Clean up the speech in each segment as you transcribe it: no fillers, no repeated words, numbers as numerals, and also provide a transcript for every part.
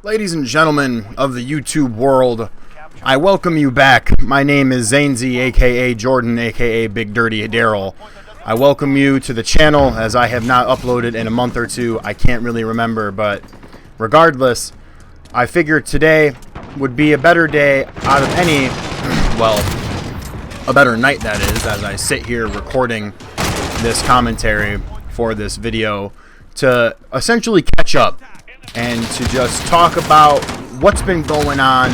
Ladies and gentlemen of the YouTube world, I welcome you back. My name is Zanesy, aka Jordan, aka Big Dirty Daryl. I welcome you to the channel, as I have not uploaded in a month or two. I can't really remember, but regardless, I figured today would be a better day out of any, well, a better night that is, as I sit here recording this commentary for this video, to essentially catch up and to just talk about what's been going on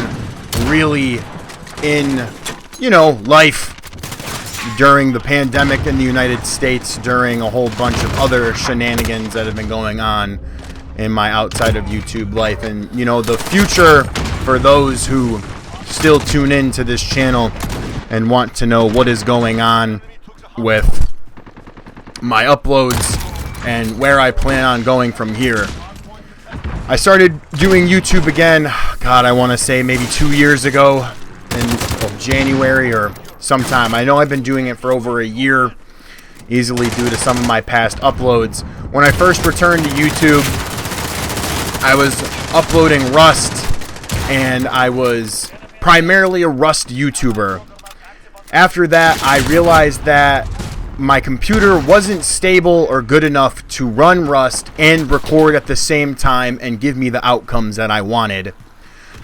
really in, life during the pandemic in the United States, during a whole bunch of other shenanigans that have been going on in my outside of YouTube life, and, the future for those who still tune in to this channel and want to know what is going on with my uploads and where I plan on going from here. I started doing YouTube again, God, I want to say maybe 2 years ago in January or sometime. I know I've been doing it for over a year, easily due to some of my past uploads. When I first returned to YouTube, I was uploading Rust, and I was primarily a Rust YouTuber. After that, I realized that my computer wasn't stable or good enough to run Rust and record at the same time and give me the outcomes that I wanted.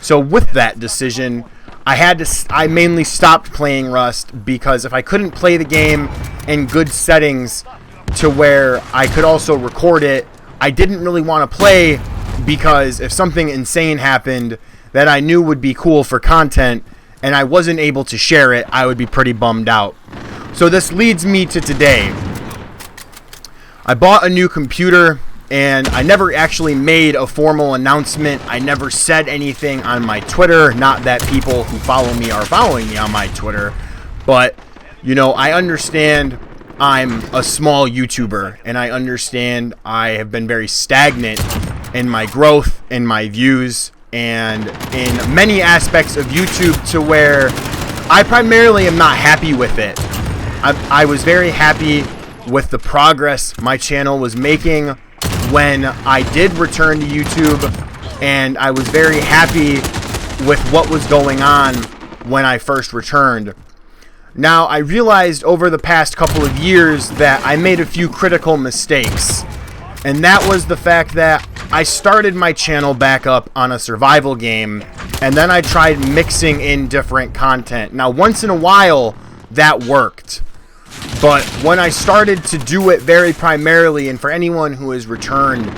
So with that decision, I mainly stopped playing Rust, because if I couldn't play the game in good settings to where I could also record it, I didn't really want to play, because if something insane happened that I knew would be cool for content and I wasn't able to share it, I would be pretty bummed out. So this leads me to today. I bought a new computer, and I never actually made a formal announcement. I never said anything on my Twitter. Not that people who follow me are following me on my Twitter, but, I understand I'm a small YouTuber, and I understand I have been very stagnant in my growth, in my views, and in many aspects of YouTube, to where I primarily am not happy with it. I was very happy with the progress my channel was making when I did return to YouTube, and I was very happy with what was going on when I first returned. Now, I realized over the past couple of years that I made a few critical mistakes, and that was the fact that I started my channel back up on a survival game, and then I tried mixing in different content. Now, once in a while, that worked. But when I started to do it very primarily, and for anyone who has returned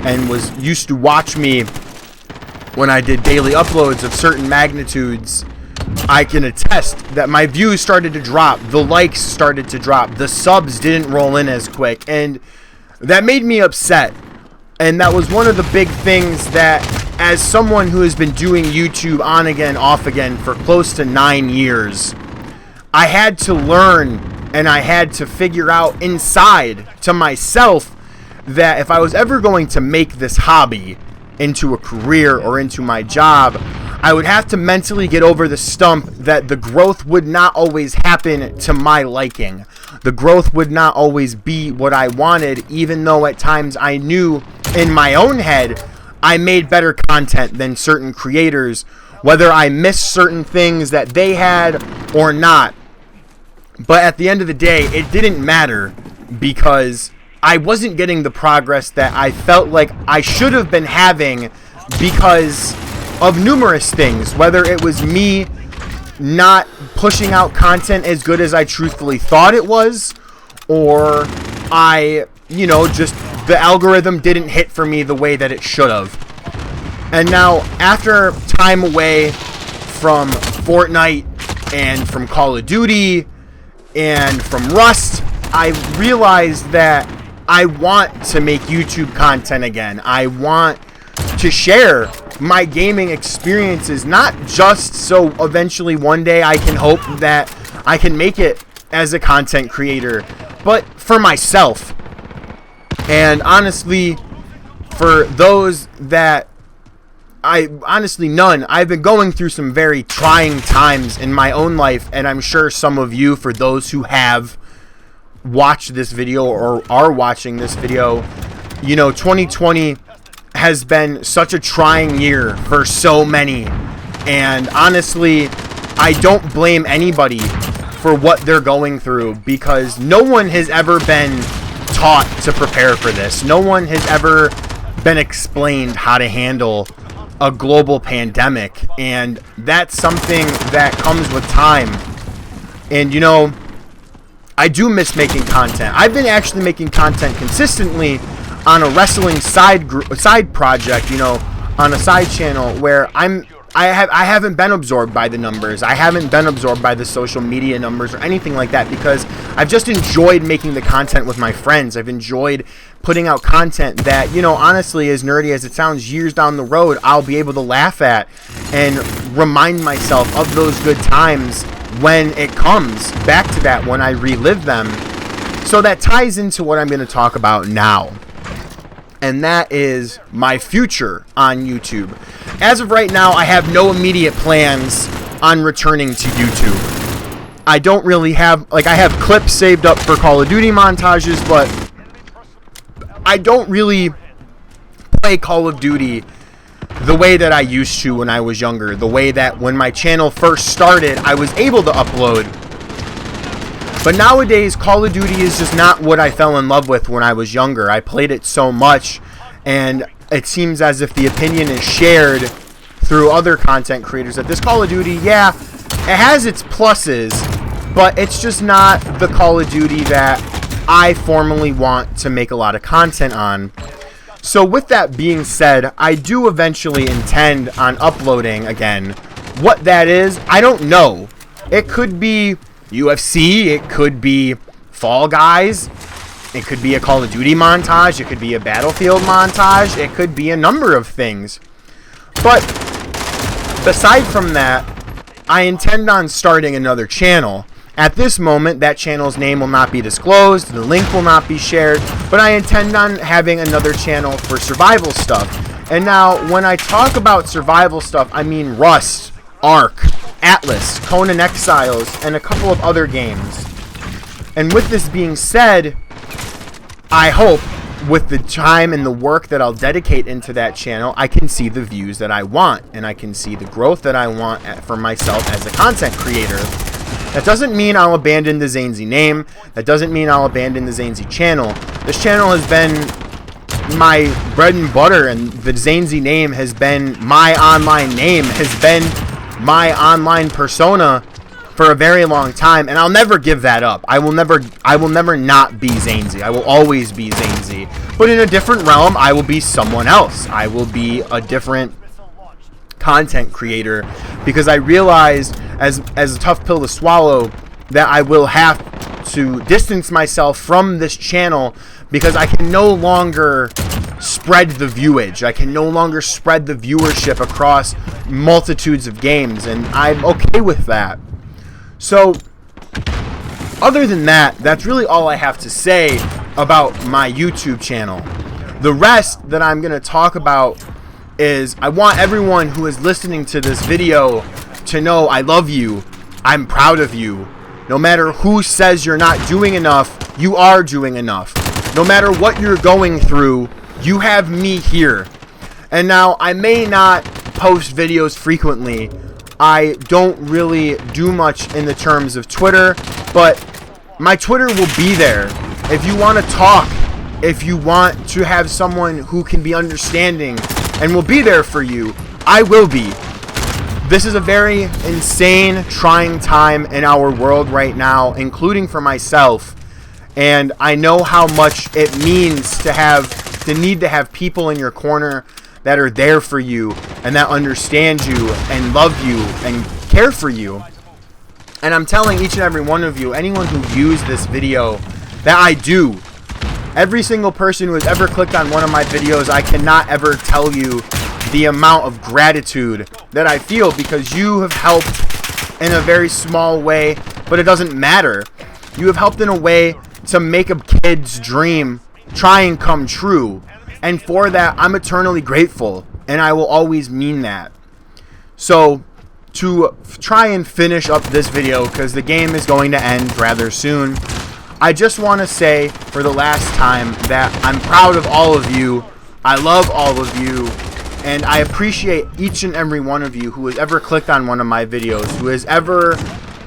and was used to watch me when I did daily uploads of certain magnitudes, I can attest that my views started to drop, the likes started to drop, the subs didn't roll in as quick, and that made me upset. And that was one of the big things that, as someone who has been doing YouTube on again, off again for close to 9 years, I had to learn, and I had to figure out inside to myself that if I was ever going to make this hobby into a career or into my job, I would have to mentally get over the stump that the growth would not always happen to my liking. The growth would not always be what I wanted, even though at times I knew in my own head I made better content than certain creators, whether I missed certain things that they had or not. But at the end of the day, it didn't matter, because I wasn't getting the progress that I felt like I should have been having because of numerous things, whether it was me not pushing out content as good as I truthfully thought it was, or just the algorithm didn't hit for me the way that it should have. And now, after time away from Fortnite and from Call of Duty and from Rust, I realized that I want to make YouTube content again. I want to share my gaming experiences, not just so eventually one day I can hope that I can make it as a content creator, but for myself. And honestly, for those that none. I've been going through some very trying times in my own life, and I'm sure some of you, for those who have watched this video or are watching this video, 2020 has been such a trying year for so many. And honestly, I don't blame anybody for what they're going through, because no one has ever been taught to prepare for this. No one has ever been explained how to handle a global pandemic, and that's something that comes with time. And you know, I do miss making content. I've been actually making content consistently on a wrestling side project, you know, on a side channel where I haven't been absorbed by the numbers. I haven't been absorbed by the social media numbers or anything like that, because I've just enjoyed making the content with my friends. I've enjoyed putting out content that, you know, honestly, as nerdy as it sounds, years down the road, I'll be able to laugh at and remind myself of those good times when it comes back to that, when I relive them. So that ties into what I'm going to talk about now. And that is my future on YouTube. As of right now, I have no immediate plans on returning to YouTube. I don't really have, like, I have clips saved up for Call of Duty montages, but I don't really play Call of Duty the way that I used to when I was younger. The way that when my channel first started, I was able to upload. But nowadays, Call of Duty is just not what I fell in love with when I was younger. I played it so much, and it seems as if the opinion is shared through other content creators that this Call of Duty, yeah, it has its pluses, but it's just not the Call of Duty that I formally want to make a lot of content on. So with that being said, I do eventually intend on uploading again. What that is, I don't know. It could be UFC, it could be Fall Guys, it could be a Call of Duty montage, it could be a Battlefield montage, it could be a number of things. But aside from that, I intend on starting another channel. At this moment, that channel's name will not be disclosed, the link will not be shared, but I intend on having another channel for survival stuff. And now, when I talk about survival stuff, I mean Rust, Ark, Atlas, Conan Exiles, and a couple of other games. And with this being said, I hope with the time and the work that I'll dedicate into that channel, I can see the views that I want, and I can see the growth that I want for myself as a content creator. That doesn't mean I'll abandon the Zainzy name. That doesn't mean I'll abandon the Zainzy channel. This channel has been my bread and butter, and the Zainzy name has been my online name, has been my online persona for a very long time, and I'll never give that up. I will never not be Zainzy. I will always be Zainzy. But in a different realm, I will be someone else. I will be a different content creator, because I realized as a tough pill to swallow that I will have to distance myself from this channel, because I can no longer spread the viewage. I can no longer spread the viewership across multitudes of games, and I'm okay with that. So other than that, that's really all I have to say about my YouTube channel. The rest that I'm going to talk about is, I want everyone who is listening to this video to know I love you. I'm proud of you. No matter who says you're not doing enough, you are doing enough. No matter what you're going through, you have me here. And now, I may not post videos frequently. I don't really do much in the terms of Twitter, but my Twitter will be there. If you want to talk, if you want to have someone who can be understanding and will be there for you, I will be. This is a very insane, trying time in our world right now, including for myself. And I know how much it means to need to have people in your corner that are there for you and that understand you and love you and care for you. And I'm telling each and every one of you, anyone who views this video, that I do. Every single person who has ever clicked on one of my videos, I cannot ever tell you the amount of gratitude that I feel, because you have helped in a very small way, but it doesn't matter. You have helped in a way to make a kid's dream try and come true. And for that, I'm eternally grateful, and I will always mean that. So, to try and finish up this video, because the game is going to end rather soon, I just want to say for the last time that I'm proud of all of you I love all of you, and I appreciate each and every one of you who has ever clicked on one of my videos, who has ever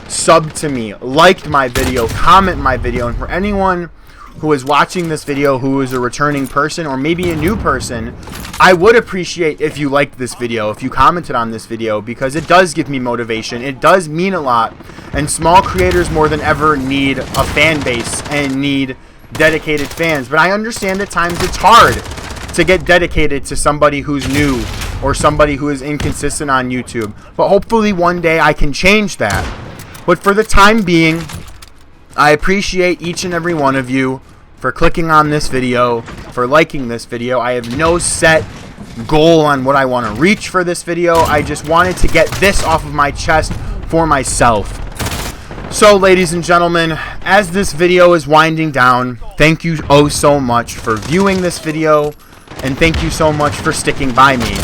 subbed to me, liked my video, comment my video. And for anyone who is watching this video who is a returning person or maybe a new person, I would appreciate if you liked this video, if you commented on this video, because it does give me motivation. It does mean a lot, and small creators more than ever need a fan base and need dedicated fans. But I understand at times it's hard to get dedicated to somebody who's new or somebody who is inconsistent on YouTube. But hopefully one day I can change that. But for the time being, I appreciate each and every one of you for clicking on this video, for liking this video. I have no set goal on what I want to reach for this video. I just wanted to get this off of my chest for myself. So, ladies and gentlemen, as this video is winding down, thank you oh so much for viewing this video, and thank you so much for sticking by me.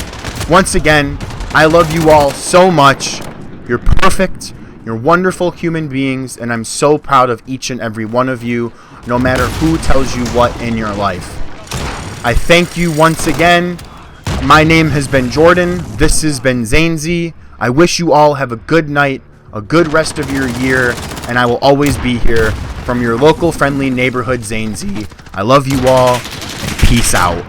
Once again, I love you all so much. You're perfect. You're wonderful human beings, and I'm so proud of each and every one of you, no matter who tells you what in your life. I thank you once again. My name has been Jordan. This has been Zainzy. I wish you all have a good night, a good rest of your year, and I will always be here from your local friendly neighborhood Zainzy. I love you all, and peace out.